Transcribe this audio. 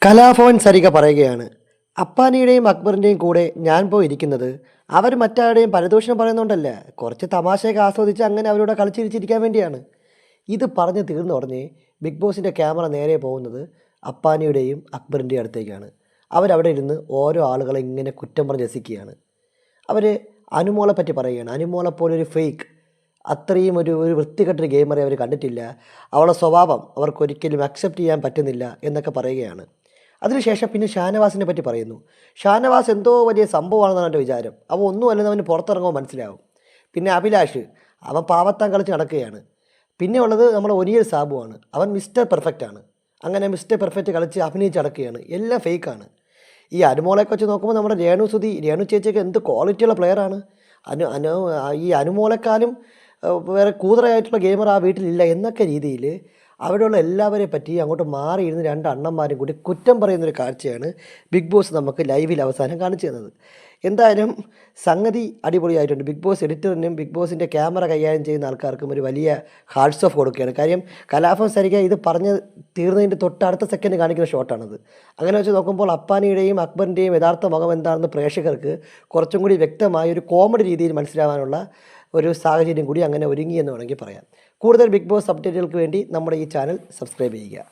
കലാഭവൻ സരിക പറയുകയാണ്, അപ്പാനിയുടെയും അക്ബറിൻ്റെയും കൂടെ ഞാൻ പോയി ഇരിക്കുന്നത് അവർ മറ്റാരുടെയും പരദൂഷണം പറയുന്നുണ്ടല്ല, കുറച്ച് തമാശയൊക്കെ ആസ്വദിച്ച് അങ്ങനെ അവരോട് കളിച്ചിരിച്ചിരിക്കാൻ വേണ്ടിയാണ്. ഇത് പറഞ്ഞ് തീർന്ന ഉടനെ ബിഗ് ബോസിൻ്റെ ക്യാമറ നേരെ പോകുന്നത് അപ്പാനിയുടെയും അക്ബറിൻ്റെയും അടുത്തേക്കാണ്. അവരവിടെ ഇരുന്ന് ഓരോ ആളുകളെ ഇങ്ങനെ കുറ്റം പറഞ്ഞ് രസിക്കുകയാണ്. അവർ അനുമോളെ പറ്റി പറയുകയാണ്. അനുമോളെപ്പോലൊരു ഫേക്ക്, അത്രയും ഒരു വൃത്തികെട്ടൊരു ഗെയിമറെ അവർ കണ്ടിട്ടില്ല, അവളുടെ സ്വഭാവം അവർക്കൊരിക്കലും അക്സെപ്റ്റ് ചെയ്യാൻ പറ്റുന്നില്ല എന്നൊക്കെ പറയുകയാണ്. അതിനുശേഷം പിന്നെ ഷാനവാസിനെ പറ്റി പറയുന്നു. ഷാനവാസ് എന്തോ വലിയ സംഭവമാണെന്നാണ് എൻ്റെ വിചാരം, അവൻ ഒന്നുമല്ലെന്ന് അവന് പുറത്തിറങ്ങുമ്പോൾ മനസ്സിലാവും. പിന്നെ അഭിലാഷ്, അവൻ പാവത്താൻ കളിച്ച് നടക്കുകയാണ്. പിന്നെ ഉള്ളത് നമ്മുടെ ഒനിയൽ സാബുവാണ്, അവൻ മിസ്റ്റർ പെർഫെക്റ്റ് ആണ്. അങ്ങനെ മിസ്റ്റർ പെർഫെക്റ്റ് കളിച്ച് അഭിനയിച്ച് നടക്കുകയാണ്. എല്ലാം ഫേക്കാണ്. ഈ അനുമോളെയൊക്കെ വെച്ച് നോക്കുമ്പോൾ നമ്മുടെ രേണു ചേച്ചിയൊക്കെ എന്ത് ക്വാളിറ്റിയുള്ള പ്ലെയറാണ്. ഈ അനുമോളെക്കാളും വേറെ കൂതറയായിട്ടുള്ള ഗെയിമർ ആ വീട്ടിലില്ല എന്നൊക്കെ രീതിയിൽ അവിടെയുള്ള എല്ലാവരെ പറ്റി അങ്ങോട്ട് മാറിയിരുന്ന് രണ്ട് അണ്ണന്മാരും കൂടി കുറ്റം പറയുന്നൊരു കാഴ്ചയാണ് ബിഗ് ബോസ് നമുക്ക് ലൈവിൽ അവസാനം കാണിച്ചു തന്നത്. എന്തായാലും സംഗതി അടിപൊളിയായിട്ടുണ്ട്. ബിഗ് ബോസ് എഡിറ്ററിനും ബിഗ് ബോസിൻ്റെ ക്യാമറ കൈകാര്യം ചെയ്യുന്ന ആൾക്കാർക്കും ഒരു വലിയ ഹാർട്സ് ഓഫ് കൊടുക്കുകയാണ്. കാര്യം കലാഭവൻ സരിക ഇത് പറഞ്ഞ് തീർന്നതിൻ്റെ തൊട്ടടുത്ത സെക്കൻഡ് കാണിക്കുന്ന ഷോട്ടാണത്. അങ്ങനെ വെച്ച് നോക്കുമ്പോൾ അപ്പാനിയുടെയും അക്ബറിൻ്റെയും യഥാർത്ഥ മുഖം എന്താണെന്ന് പ്രേക്ഷകർക്ക് കുറച്ചും കൂടി വ്യക്തമായ ഒരു കോമഡി രീതിയിൽ മനസ്സിലാവാനുള്ള ഒരു സാഹചര്യം കൂടി അങ്ങനെ ഒരുങ്ങി എന്ന് വേണമെങ്കിൽ പറയാം. കൂടുതൽ ബിഗ് ബോസ് അപ്ഡേറ്റുകൾക്ക് വേണ്ടി നമ്മുടെ ഈ ചാനൽ സബ്സ്ക്രൈബ് ചെയ്യുക.